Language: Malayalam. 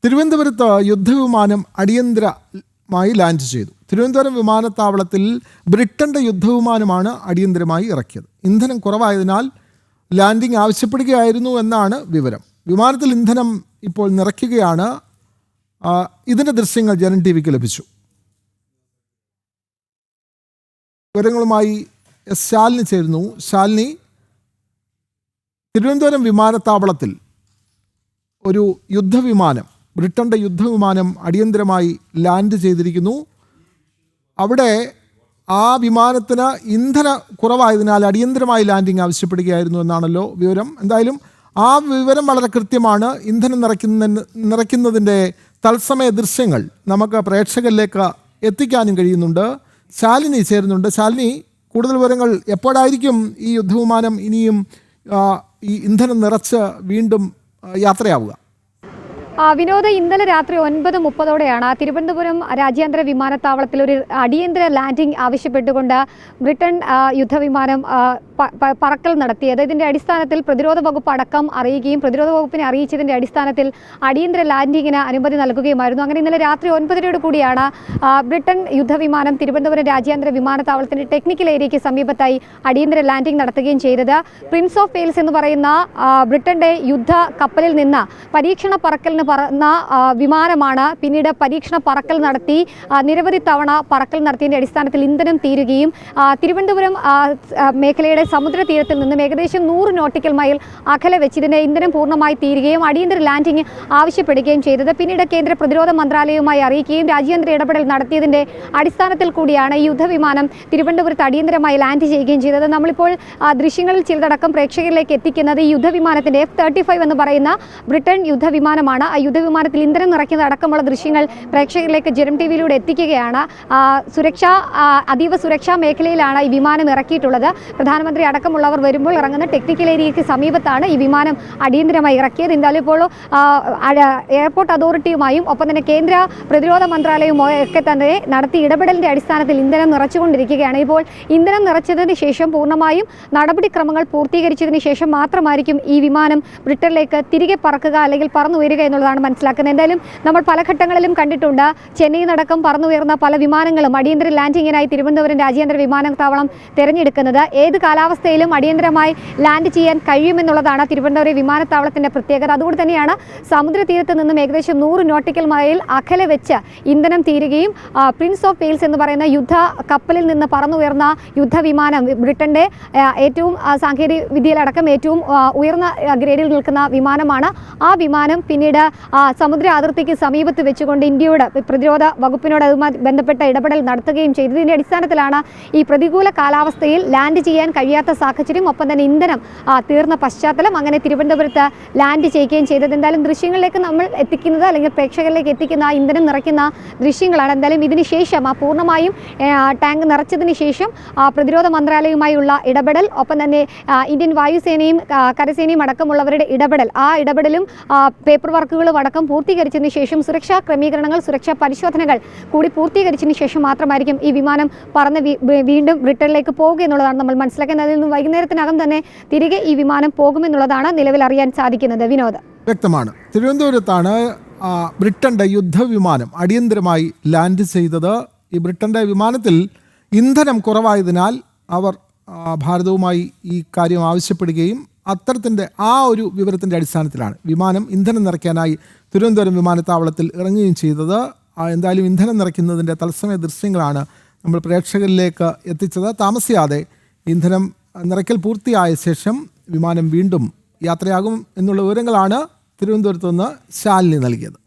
തിരുവനന്തപുരത്ത് യുദ്ധവിമാനം അടിയന്തരമായി ലാൻഡ് ചെയ്തു. തിരുവനന്തപുരം വിമാനത്താവളത്തിൽ ബ്രിട്ടന്റെ യുദ്ധവിമാനമാണ് അടിയന്തരമായി ഇറക്കിയത്. ഇന്ധനം കുറവായതിനാൽ ലാൻഡിംഗ് ആവശ്യപ്പെടുകയായിരുന്നു എന്നാണ് വിവരം. വിമാനത്തിൽ ഇന്ധനം ഇപ്പോൾ നിറയ്ക്കുകയാണ്. ഇതിൻ്റെ ദൃശ്യങ്ങൾ ജനം ടിവിക്ക് ലഭിച്ചു. വിവരങ്ങളുമായി എസ് ശാലിനി ചേരുന്നു. ശാലിനി, തിരുവനന്തപുരം വിമാനത്താവളത്തിൽ ഒരു യുദ്ധവിമാനം, ബ്രിട്ടന്റെ യുദ്ധവിമാനം അടിയന്തരമായി ലാൻഡ് ചെയ്തിരിക്കുന്നു. അവിടെ ആ വിമാനത്തിന് ഇന്ധന കുറവായതിനാൽ അടിയന്തരമായി ലാൻഡിംഗ് ആവശ്യപ്പെടുകയായിരുന്നു എന്നാണല്ലോ വിവരം. എന്തായാലും ആ വിവരം വളരെ കൃത്യമാണ്. ഇന്ധനം നിറയ്ക്കുന്നതിൻ്റെ തത്സമയ ദൃശ്യങ്ങൾ നമുക്ക് പ്രേക്ഷകരിലേക്ക് എത്തിക്കാനും കഴിയുന്നുണ്ട്. ശാലിനി ചേരുന്നുണ്ട്. ശാലിനി, കൂടുതൽ വിവരങ്ങൾ എപ്പോഴായിരിക്കും ഈ യുദ്ധവിമാനം ഇനിയും ഈ ഇന്ധനം നിറച്ച് വീണ്ടും യാത്രയാവുക? വിനോദ, ഇന്നലെ രാത്രി 9:30 തിരുവനന്തപുരം രാജ്യാന്തര വിമാനത്താവളത്തിൽ ഒരു അടിയന്തര ലാൻഡിംഗ് ആവശ്യപ്പെട്ടുകൊണ്ട് ബ്രിട്ടൻ യുദ്ധവിമാനം പറക്കൽ നടത്തിയത്. ഇതിൻ്റെ അടിസ്ഥാനത്തിൽ പ്രതിരോധ വകുപ്പ് അടക്കം അറിയുകയും പ്രതിരോധ വകുപ്പിനെ അറിയിച്ചതിൻ്റെ അടിസ്ഥാനത്തിൽ അടിയന്തര ലാൻഡിങ്ങിന് അനുമതി നൽകുകയുമായിരുന്നു. അങ്ങനെ ഇന്നലെ രാത്രി 9:30 ബ്രിട്ടൻ യുദ്ധവിമാനം തിരുവനന്തപുരം രാജ്യാന്തര വിമാനത്താവളത്തിൻ്റെ ടെക്നിക്കൽ ഏരിയയ്ക്ക് സമീപത്തായി അടിയന്തര ലാൻഡിംഗ് നടത്തുകയും ചെയ്തത്. പ്രിൻസ് ഓഫ് വെയിൽസ് എന്ന് പറയുന്ന ബ്രിട്ടന്റെ യുദ്ധ കപ്പലിൽ നിന്ന് പരീക്ഷണ പറക്കലിന് പറന്ന വിമാനമാണ്. പിന്നീട് പരീക്ഷണ പറക്കൽ നടത്തി നിരവധി തവണ പറക്കൽ നടത്തിയതിൻ്റെ അടിസ്ഥാനത്തിൽ ഇന്ധനം തീരുകയും തിരുവനന്തപുരം മേഖലയുടെ സമുദ്ര തീരത്തിൽ നിന്നും ഏകദേശം 100 നോട്ടിക്കൽ മൈൽ അകലെ വെച്ച് ഇതിൻ്റെ ഇന്ധനം പൂർണ്ണമായി തീരുകയും അടിയന്തര ലാൻഡിംഗ് ആവശ്യപ്പെടുകയും ചെയ്തത്. പിന്നീട് കേന്ദ്ര പ്രതിരോധ മന്ത്രാലയവുമായി അറിയിക്കുകയും രാജ്യാന്തര ഇടപെടൽ നടത്തിയതിൻ്റെ അടിസ്ഥാനത്തിൽ കൂടിയാണ് ഈ യുദ്ധവിമാനം തിരുവനന്തപുരത്ത് അടിയന്തരമായി ലാൻഡ് ചെയ്യുകയും ചെയ്തത്. നമ്മളിപ്പോൾ ദൃശ്യങ്ങളിൽ ചിലതടക്കം പ്രേക്ഷകരിലേക്ക് എത്തിക്കുന്നത് ഈ യുദ്ധവിമാനത്തിൻ്റെ F-35 എന്ന് പറയുന്ന ബ്രിട്ടൻ യുദ്ധവിമാനമാണ്. ആ യുദ്ധവിമാനത്തിൽ ഇന്ധനം നിറയ്ക്കുന്നത് അടക്കമുള്ള ദൃശ്യങ്ങൾ പ്രേക്ഷകരിലേക്ക് ജനം ടിവിയിലൂടെ എത്തിക്കുകയാണ്. അതീവ സുരക്ഷാ മേഖലയിലാണ് ഈ വിമാനം ഇറക്കിയിട്ടുള്ളത്. പ്രധാനമന്ത്രി അടക്കമുള്ളവർ വരുമ്പോൾ ഇറങ്ങുന്ന ടെക്നിക്കൽ ഏരിയയ്ക്ക് സമീപത്താണ് ഈ വിമാനം അടിയന്തരമായി ഇറക്കിയത്. എന്തായാലും ഇപ്പോൾ എയർപോർട്ട് അതോറിറ്റിയുമായും ഒപ്പം തന്നെ കേന്ദ്ര പ്രതിരോധ മന്ത്രാലയവുമായി ഒക്കെ തന്നെ നടത്തിയ ഇടപെടലിൻ്റെ അടിസ്ഥാനത്തിൽ ഇന്ധനം നിറച്ചുകൊണ്ടിരിക്കുകയാണ്. ഇപ്പോൾ ഇന്ധനം നിറച്ചതിന് ശേഷം പൂർണ്ണമായും നടപടിക്രമങ്ങൾ പൂർത്തീകരിച്ചതിന് ശേഷം മാത്രമായിരിക്കും ഈ വിമാനം ബ്രിട്ടനിലേക്ക് തിരികെ പറക്കുക അല്ലെങ്കിൽ പറന്നുയരുക എന്നുള്ളതാണ് മനസ്സിലാക്കുന്നത്. എന്തായാലും നമ്മൾ പല ഘട്ടങ്ങളിലും കണ്ടിട്ടുണ്ട്. ചെന്നൈയിൽ നടക്കം പറന്നുയർന്ന പല വിമാനങ്ങളും അടിയന്തര ലാൻഡിങ്ങിനായി തിരുവനന്തപുരം രാജ്യാന്തര വിമാനത്താവളം തിരഞ്ഞെടുക്കുന്നത്. ഏത് കാലാവസ്ഥയിലും അടിയന്തരമായി ലാൻഡ് ചെയ്യാൻ കഴിയുമെന്നുള്ളതാണ് തിരുവനന്തപുരം വിമാനത്താവളത്തിൻ്റെ പ്രത്യേകത. അതുകൊണ്ട് തന്നെയാണ് സമുദ്രതീരത്ത് നിന്നും ഏകദേശം 100 നോട്ടിക്കൽ മൈൽ അകലെ വെച്ച് ഇന്ധനം തീരുകയും പ്രിൻസ് ഓഫ് വെയിൽസ് എന്ന് പറയുന്ന യുദ്ധ കപ്പലിൽ നിന്ന് പറന്നുയർന്ന യുദ്ധവിമാനം ബ്രിട്ടൻ്റെ ഏറ്റവും സാങ്കേതിക വിദ്യയിലടക്കം ഏറ്റവും ഉയർന്ന ഗ്രേഡിൽ നിൽക്കുന്ന വിമാനമാണ്. ആ വിമാനം പിന്നീട് സമുദ്ര അതിർത്തിക്ക് സമീപത്ത് വെച്ചുകൊണ്ട് ഇന്ത്യയുടെ പ്രതിരോധ വകുപ്പിനോട് അതുമായി ബന്ധപ്പെട്ട ഇടപെടൽ നടത്തുകയും ചെയ്തതിൻ്റെ അടിസ്ഥാനത്തിലാണ് ഈ പ്രതികൂല കാലാവസ്ഥയിൽ ലാൻഡ് ചെയ്യാൻ കഴിയാത്ത സാഹചര്യം, ഒപ്പം തന്നെ ഇന്ധനം തീർന്ന പശ്ചാത്തലം, അങ്ങനെ തിരുവനന്തപുരത്ത് ലാൻഡ് ചെയ്യുകയും ചെയ്തത്. എന്തായാലും ദൃശ്യങ്ങളിലേക്ക് നമ്മൾ എത്തിക്കുന്നത് അല്ലെങ്കിൽ പ്രേക്ഷകരിലേക്ക് എത്തിക്കുന്ന ആ ഇന്ധനം നിറയ്ക്കുന്ന ദൃശ്യങ്ങളാണ്. എന്തായാലും ഇതിന് ശേഷം പൂർണ്ണമായും ടാങ്ക് നിറച്ചതിന് ശേഷം പ്രതിരോധ മന്ത്രാലയവുമായുള്ള ഇടപെടൽ, ഒപ്പം തന്നെ ഇന്ത്യൻ വായുസേനയും കരസേനയും അടക്കമുള്ളവരുടെ ഇടപെടൽ, ആ ഇടപെടലും പേപ്പർ വർക്കുകളും അടക്കം പൂർത്തീകരിച്ചതിന് ശേഷം സുരക്ഷാ ക്രമീകരണങ്ങൾ, സുരക്ഷാ പരിശോധനകൾ കൂടി പൂർത്തീകരിച്ചതിന് ശേഷം മാത്രമായിരിക്കും ഈ വിമാനം പറന്ന് വീണ്ടും ബ്രിട്ടനിലേക്ക് പോകുക എന്നുള്ളതാണ് നമ്മൾ മനസ്സിലാക്കുന്നത്. അതിൽ നിന്ന് വൈകുന്നേരത്തിനകം തന്നെ തിരികെ ഈ വിമാനം പോകുമെന്നുള്ളതാണ് നിലവിൽ അറിയാൻ സാധിക്കുന്നത്. വിനോദ്, വ്യക്തമാണ്. തിരുവനന്തപുരത്താണ് ബ്രിട്ടന്റെ യുദ്ധവിമാനം അടിയന്തരമായി ലാൻഡ് ചെയ്തത്. ഈ ബ്രിട്ടന്റെ വിമാനത്തിൽ ഇന്ധനം കുറവായതിനാൽ അവർ ഭാരതവുമായി ഈ കാര്യം ആവശ്യപ്പെടുകയും അത്തരത്തിൻ്റെ ആ ഒരു വിവരത്തിൻ്റെ അടിസ്ഥാനത്തിലാണ് വിമാനം ഇന്ധനം നിറയ്ക്കാനായി തിരുവനന്തപുരം വിമാനത്താവളത്തിൽ ഇറങ്ങുകയും ചെയ്തത്. എന്തായാലും ഇന്ധനം നിറയ്ക്കുന്നതിൻ്റെ തത്സമയ ദൃശ്യങ്ങളാണ് നമ്മൾ പ്രേക്ഷകരിലേക്ക് എത്തിച്ചത്. താമസിയാതെ ഇന്ധനം നിറയ്ക്കൽ പൂർത്തിയായ ശേഷം വിമാനം വീണ്ടും യാത്രയാകും എന്നുള്ള വിവരങ്ങളാണ് തിരുവനന്തപുരത്ത് നിന്ന് ശാലിനി നൽകിയത്.